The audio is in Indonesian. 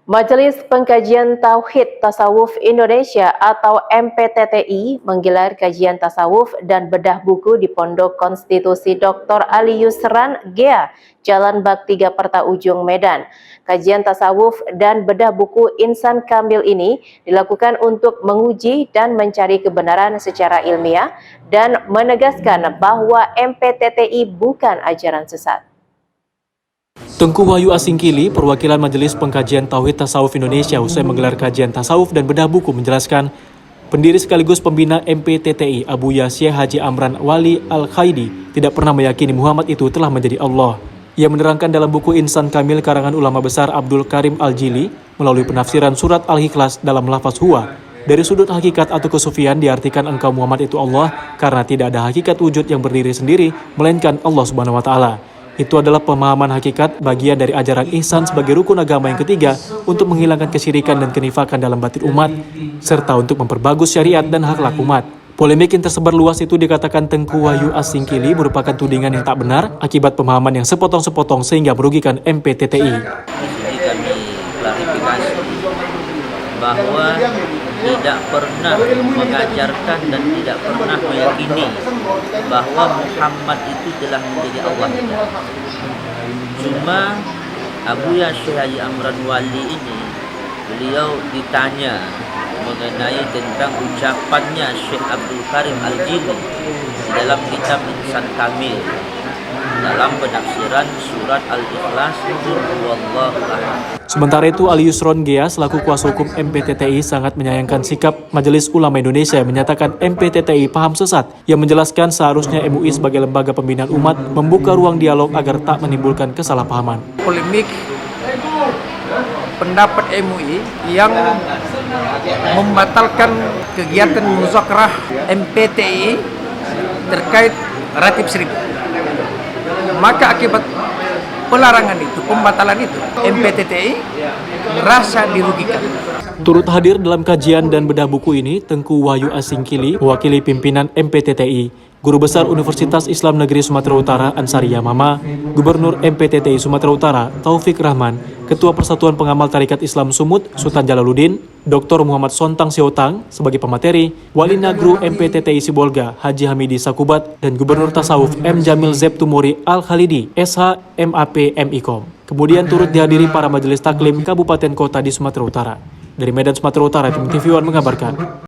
Majelis Pengkajian Tauhid Tasawuf Indonesia atau MPTTI menggelar kajian tasawuf dan bedah buku di Pondok Konstitusi Dr. Ali Yusran Gea, Jalan Bak 3 Perta Ujung, Medan. Kajian tasawuf dan bedah buku Insan Kamil ini dilakukan untuk menguji dan mencari kebenaran secara ilmiah dan menegaskan bahwa MPTTI bukan ajaran sesat. Tengku Wahyu Asingkili, perwakilan Majelis Pengkajian Tauhid Tasawuf Indonesia usai menggelar kajian tasawuf dan bedah buku menjelaskan, pendiri sekaligus pembina MPTTI Abu Yasir Haji Amran Wali Al-Khaidi tidak pernah meyakini Muhammad itu telah menjadi Allah. Ia menerangkan dalam buku Insan Kamil karangan ulama besar Abdul Karim Al-Jili melalui penafsiran surat Al-Ikhlas dalam lafaz huwa. Dari sudut hakikat atau kesufian diartikan engkau Muhammad itu Allah karena tidak ada hakikat wujud yang berdiri sendiri melainkan Allah Subhanahu wa taala. Itu adalah pemahaman hakikat bagian dari ajaran ihsan sebagai rukun agama yang ketiga untuk menghilangkan kesyirikan dan kenifakan dalam batin umat, serta untuk memperbagus syariat dan akhlak umat. Polemik yang tersebar luas itu dikatakan Tengku Wahyu Asingkili merupakan tudingan yang tak benar akibat pemahaman yang sepotong-sepotong sehingga merugikan MPTTI. Jadi kami klarifikasi bahwa tidak pernah mengajarkan dan tidak pernah meyakini bahwa Muhammad itu telah menjadi Allah. Cuma Abu Yasir Haji Amran Wali ini, beliau ditanya mengenai tentang ucapannya Syekh Abdul Karim Al-Jili di dalam kitab Insan Kamil dalam penafsiran surat Al-Ikhlas. Sementara itu, Ali Yusran Gea selaku kuasa hukum MPTTI sangat menyayangkan sikap Majelis Ulama Indonesia yang menyatakan MPTTI paham sesat, yang menjelaskan seharusnya MUI sebagai lembaga pembinaan umat membuka ruang dialog agar tak menimbulkan kesalahpahaman. Polemik pendapat MUI yang membatalkan kegiatan muzakarah MPTI terkait Ratib Seribu. Maka akibat pelarangan itu, pembatalan itu, MPTTI merasa dirugikan. Turut hadir dalam kajian dan bedah buku ini, Tengku Wahyu Asingkili, mewakili pimpinan MPTTI, Guru Besar Universitas Islam Negeri Sumatera Utara Ansari Yamama, Gubernur MPTTI Sumatera Utara Taufik Rahman, Ketua Persatuan Pengamal Tarekat Islam Sumut Sultan Jalaluddin, Dr. Muhammad Sontang Siotang sebagai pemateri, Wali Nagru MPTTI Sibolga Haji Hamidi Sakubat, dan Gubernur Tasawuf M. Jamil Zeptumuri Al-Khalidi SH MAP MIKOM. Kemudian turut dihadiri para majelis taklim kabupaten kota di Sumatera Utara. Dari Medan, Sumatera Utara, Tim TV One mengabarkan.